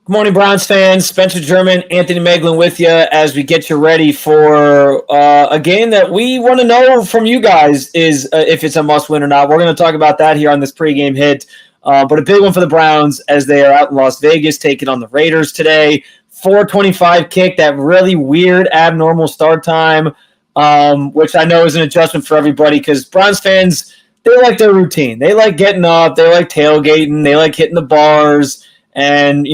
Good morning, Browns fans. Spencer German, Anthony Moeglin with you as we get you ready for a game that we want to know from you guys is if it's a must-win or not. We're going to talk about that here on this pregame hit. But a big one for the Browns as they are out in Las Vegas taking on the Raiders today. 4:25 kick, that really weird, abnormal start time, which I know is an adjustment for everybody because Browns fans, they like their routine. They like getting up. They like tailgating. They like hitting the bars and,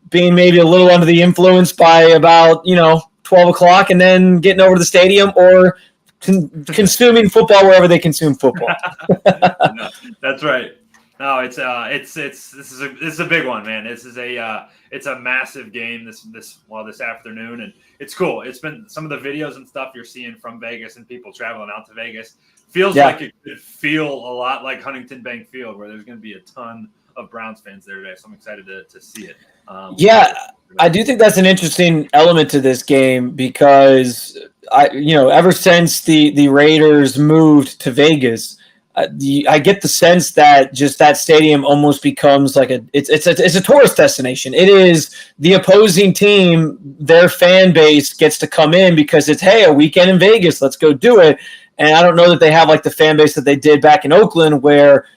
being maybe a little under the influence by about, 12 o'clock and then getting over to the stadium or consuming football wherever they consume football. No, that's right. No, this is a big one, man. This is it's a massive game this afternoon, and it's cool. It's been some of the videos and stuff you're seeing from Vegas and people traveling out to Vegas feels like it could feel a lot like Huntington Bank Field, where there's going to be a ton of Browns fans there today. So I'm excited to see it. I do think that's an interesting element to this game because ever since the Raiders moved to Vegas, I get the sense that just that stadium almost becomes like it's a tourist destination. It is the opposing team, their fan base gets to come in because it's, hey, a weekend in Vegas, let's go do it. And I don't know that they have like the fan base that they did back in Oakland, where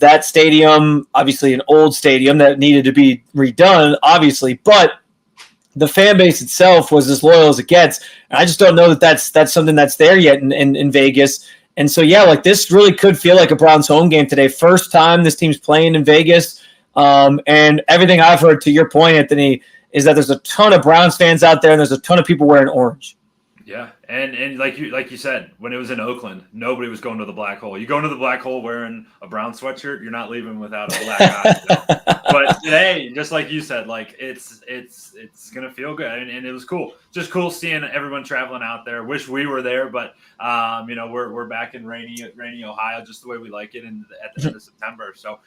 that stadium, obviously an old stadium that needed to be redone, obviously, but the fan base itself was as loyal as it gets. And I just don't know that that's something that's there yet in Vegas. And so, this really could feel like a Browns home game today. First time this team's playing in Vegas. And everything I've heard, to your point, Anthony, is that there's a ton of Browns fans out there and there's a ton of people wearing orange. Yeah, and like you said, when it was in Oakland, nobody was going to the black hole. You go into the black hole wearing a brown sweatshirt, you're not leaving without a black eye. But today, just like you said, it's gonna feel good, and it was cool. Just cool seeing everyone traveling out there. Wish we were there, but we're back in rainy Ohio, just the way we like it, at the end of September. So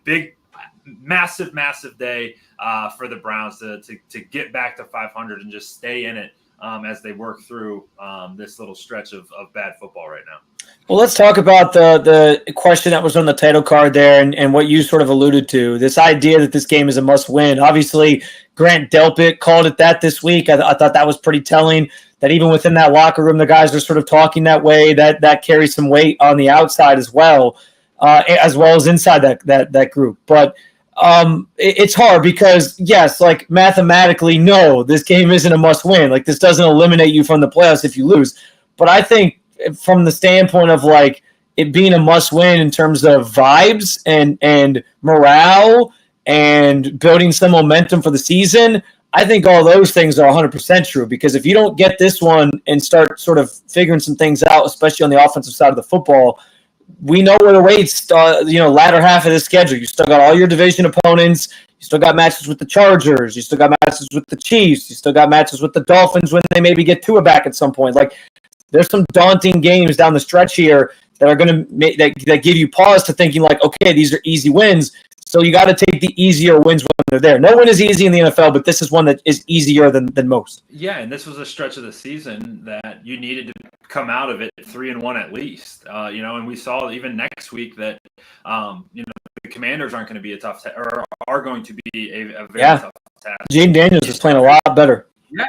big, massive day for the Browns to get back to 500 and just stay in it. As they work through this little stretch of bad football right now. Well, let's talk about the question that was on the title card there and what you sort of alluded to, this idea that this game is a must-win. Obviously, Grant Delpit called it that this week. I thought that was pretty telling, that even within that locker room, the guys are sort of talking that way. That carries some weight on the outside as well as inside that group. But it's hard because, yes, like mathematically, no, this game isn't a must win. Like, this doesn't eliminate you from the playoffs if you lose. But I think from the standpoint of like it being a must win in terms of vibes and morale and building some momentum for the season, I think all those things are 100% true, because if you don't get this one and start sort of figuring some things out, especially on the offensive side of the football, we know where the weight's, latter half of the schedule. You still got all your division opponents. You still got matches with the Chargers. You still got matches with the Chiefs. You still got matches with the Dolphins when they maybe get Tua back at some point. Like, there's some daunting games down the stretch here that are going to that give you pause to thinking like, okay, these are easy wins. So you got to take the easier wins when they're there. No win is easy in the NFL, but this is one that is easier than most. Yeah, and this was a stretch of the season that you needed to come out of it 3-1 at least. And we saw even next week that the Commanders aren't going to be a tough or are going to be a very tough task. Jaden Daniels is playing a lot better. Yeah,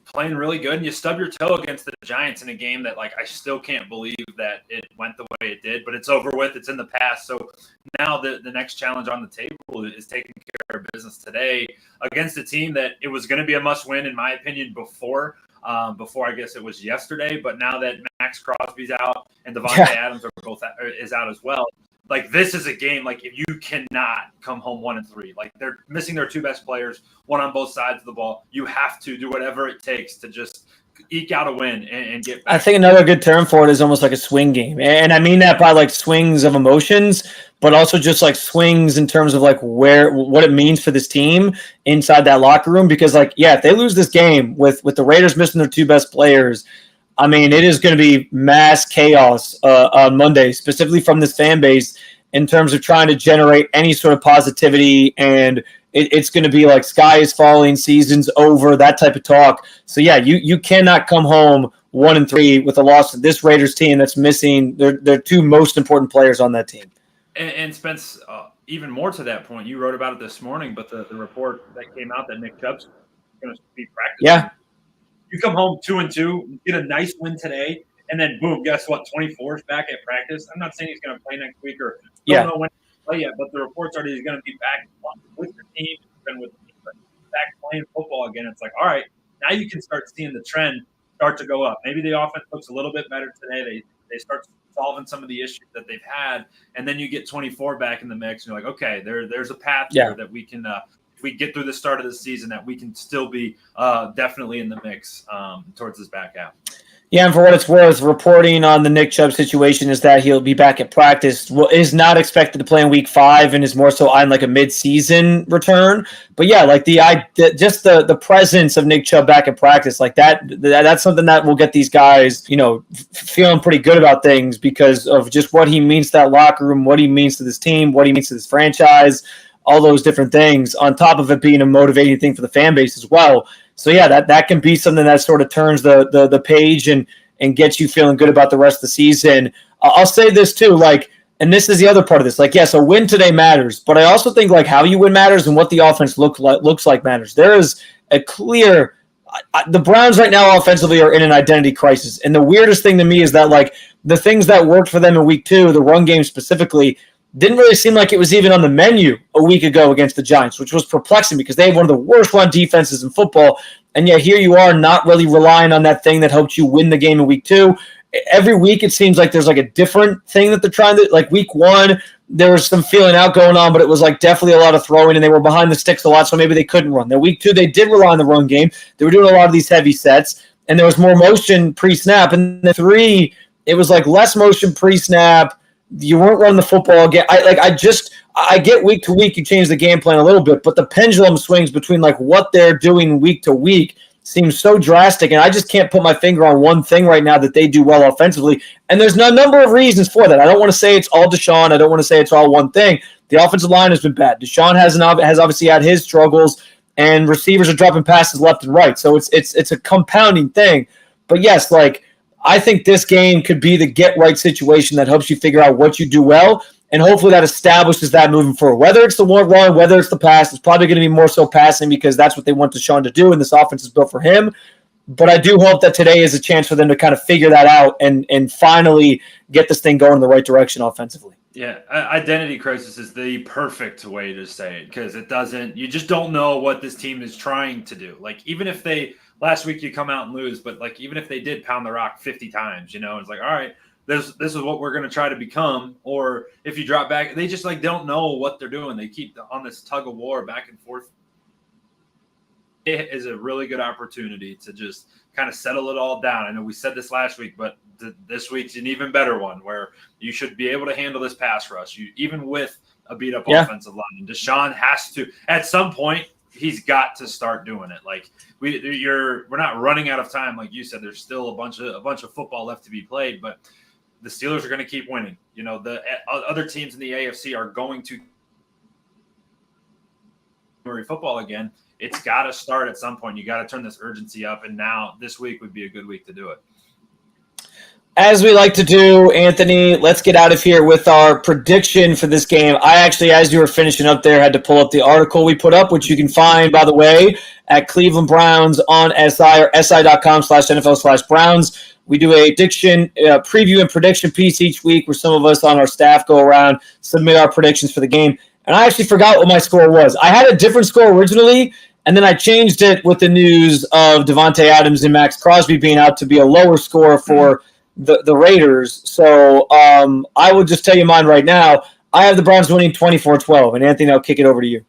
playing really good, and you stub your toe against the Giants in a game that, like, I still can't believe that it went the way it did, but it's over with. It's in the past. So now the next challenge on the table is taking care of business today against a team that it was going to be a must-win, in my opinion, before I guess it was yesterday. But now that Max Crosby's out and Devontae Adams is out as well, like, this is a game, like, if you cannot come home 1-3, like, they're missing their two best players, one on both sides of the ball. You have to do whatever it takes to just eke out a win and get back. I think another good term for it is almost like a swing game. And I mean that by like swings of emotions, but also just like swings in terms of like what it means for this team inside that locker room. Because, like, if they lose this game with the Raiders missing their two best players, I mean, it is going to be mass chaos on Monday, specifically from this fan base, in terms of trying to generate any sort of positivity. And it's going to be like sky is falling, season's over, that type of talk. So, you cannot come home 1-3 with a loss to this Raiders team that's missing their two most important players on that team. And Spence, even more to that point, you wrote about it this morning, but the report that came out that Nick Chubb's going to be practicing. Yeah. You come home 2-2, get a nice win today, and then boom, guess what? 24 is back at practice. I'm not saying he's going to play next week or don't know when to play yet, but the reports are that he's going to be back with the team, been with the team, but back playing football again. It's like, all right, now you can start seeing the trend start to go up. Maybe the offense looks a little bit better today. They start solving some of the issues that they've had, and then you get 24 back in the mix, and you're like, okay, there's a path here that we can if we get through the start of the season, that we can still be definitely in the mix towards this back half. Yeah, and for what it's worth, reporting on the Nick Chubb situation is that he'll be back at practice. Is not expected to play in Week 5 and is more so on like a mid-season return. But yeah, like just the presence of Nick Chubb back at practice, like that's something that will get these guys, feeling pretty good about things because of just what he means to that locker room, what he means to this team, what he means to this franchise, all those different things. On top of it being a motivating thing for the fan base as well. So yeah, that can be something that sort of turns the page and gets you feeling good about the rest of the season. I'll say this too, and this is the other part of this. Yes, a win today matters, but I also think how you win matters and what the offense looks like matters. There is a clear. The Browns right now offensively are in an identity crisis, and the weirdest thing to me is that the things that worked for them in Week 2, the run game specifically, didn't really seem like it was even on the menu a week ago against the Giants, which was perplexing because they have one of the worst run defenses in football. And yet here you are not really relying on that thing that helped you win the game in Week 2. Every week it seems like there's a different thing that they're trying to – Week 1, there was some feeling out going on, but it was definitely a lot of throwing, and they were behind the sticks a lot, so maybe they couldn't run. Then Week 2, they did rely on the run game. They were doing a lot of these heavy sets, and there was more motion pre-snap. And the 3, it was less motion pre-snap. You weren't running the football again. I get week to week you change the game plan a little bit, but the pendulum swings between what they're doing week to week seems so drastic, and I just can't put my finger on one thing right now that they do well offensively. And there's a number of reasons for that. I don't want to say it's all Deshaun. I don't want to say it's all one thing. The offensive line has been bad. Deshaun has obviously had his struggles, and receivers are dropping passes left and right. So it's a compounding thing. But yes, I think this game could be the get-right situation that helps you figure out what you do well, and hopefully that establishes that moving forward. Whether it's the one run, whether it's the pass, it's probably going to be more so passing because that's what they want Deshaun to do, and this offense is built for him. But I do hope that today is a chance for them to kind of figure that out and finally get this thing going in the right direction offensively. Yeah, identity crisis is the perfect way to say it because you just don't know what this team is trying to do. Even if last week you come out and lose, but even if they did pound the rock 50 times, it's all right, this is what we're going to try to become. Or if you drop back, they just don't know what they're doing. They keep on this tug of war back and forth. It is a really good opportunity to just kind of settle it all down. I know we said this last week, but this week's an even better one where you should be able to handle this pass rush, even with a beat up offensive line. And Deshaun has to, at some point, he's got to start doing it. We're not running out of time, like you said. There's still a bunch of football left to be played, but the Steelers are going to keep winning. The other teams in the AFC are going to football again. It's got to start at some point. You got to turn this urgency up, and now this week would be a good week to do it. As we like to do, Anthony, let's get out of here with our prediction for this game. I actually, as you were finishing up there, had to pull up the article we put up, which you can find, by the way, at Cleveland Browns on SI or si.com/NFL/Browns. We do a preview and prediction piece each week where some of us on our staff go around, submit our predictions for the game. And I actually forgot what my score was. I had a different score originally, and then I changed it with the news of Devontae Adams and Max Crosby being out to be a lower score for the Raiders. So I will just tell you mine right now. I have the Browns winning 24-12. And Anthony, I'll kick it over to you.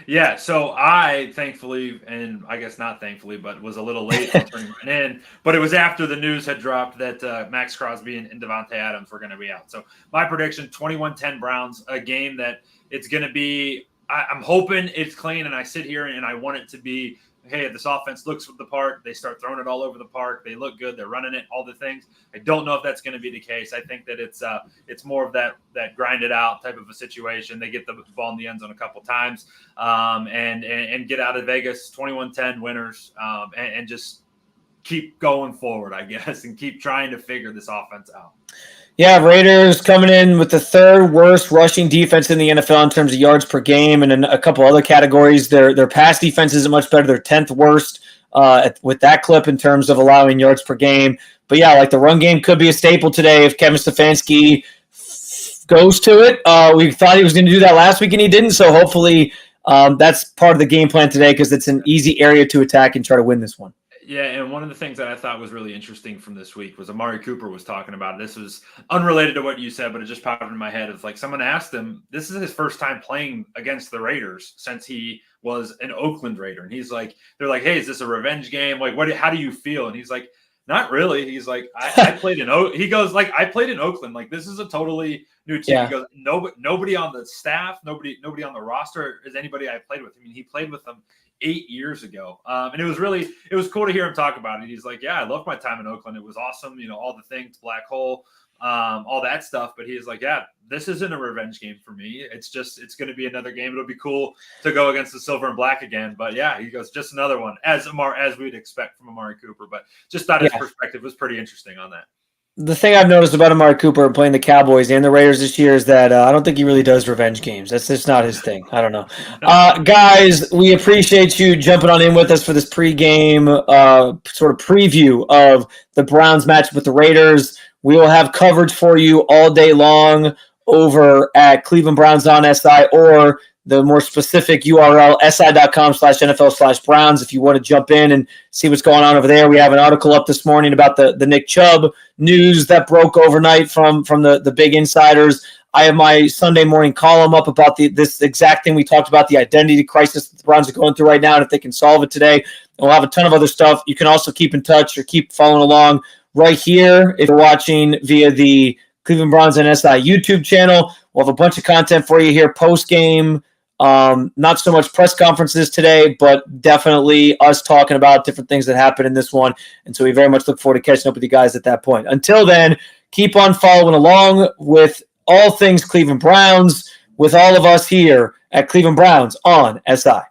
Yeah, so I thankfully, and I guess not thankfully, but was a little late on turning it in. But it was after the news had dropped that Max Crosby and Devontae Adams were going to be out. So my prediction, 21-10 Browns, a game that it's going to be – I'm hoping it's clean, and I sit here and I want it to be, hey, this offense looks the part. They start throwing it all over the park. They look good. They're running it, all the things. I don't know if that's going to be the case. I think that it's more of that grind it out type of a situation. They get the ball in the end zone a couple times and get out of Vegas 21-10 winners and just keep going forward, I guess, and keep trying to figure this offense out. Yeah, Raiders coming in with the third worst rushing defense in the NFL in terms of yards per game, and in a couple other categories. Their pass defense isn't much better. They're 10th worst with that clip in terms of allowing yards per game. But yeah, like the run game could be a staple today if Kevin Stefanski goes to it. We thought he was going to do that last week, and he didn't. So hopefully that's part of the game plan today because it's an easy area to attack and try to win this one. Yeah, and one of the things that I thought was really interesting from this week was Amari Cooper was talking about it. This was unrelated to what you said, but it just popped in my head. It's like someone asked him, this is his first time playing against the Raiders since he was an Oakland Raider. And he's like, they're like, hey, is this a revenge game? Like, how do you feel? And he's like, not really. He's like, I played in he goes, like, I played in Oakland. Like, this is a totally new team. Yeah. He goes, nobody on the staff, nobody on the roster is anybody I played with. I mean, he played with them 8 years ago. And it was cool to hear him talk about it. He's like, yeah, I loved my time in Oakland. It was awesome. You know, all the things, black hole, all that stuff. But he's like, yeah, this isn't a revenge game for me. It's going to be another game. It'll be cool to go against the silver and black again. But yeah, he goes, just another one as we'd expect from Amari Cooper. But just thought his perspective was pretty interesting on that. The thing I've noticed about Amari Cooper playing the Cowboys and the Raiders this year is that I don't think he really does revenge games. That's just not his thing. I don't know. Guys, we appreciate you jumping on in with us for this pregame sort of preview of the Browns matchup with the Raiders. We will have coverage for you all day long over at Cleveland Browns on SI or the more specific URL, si.com/NFL/Browns. If you want to jump in and see what's going on over there, we have an article up this morning about the Nick Chubb news that broke overnight from the big insiders. I have my Sunday morning column up about this exact thing we talked about, the identity crisis that the Browns are going through right now, and if they can solve it today. And we'll have a ton of other stuff. You can also keep in touch or keep following along right here if you're watching via the Cleveland Browns and SI YouTube channel. We'll have a bunch of content for you here post-game. Not so much press conferences today, but definitely us talking about different things that happened in this one. And so we very much look forward to catching up with you guys at that point. Until then, keep on following along with all things Cleveland Browns with all of us here at Cleveland Browns on SI.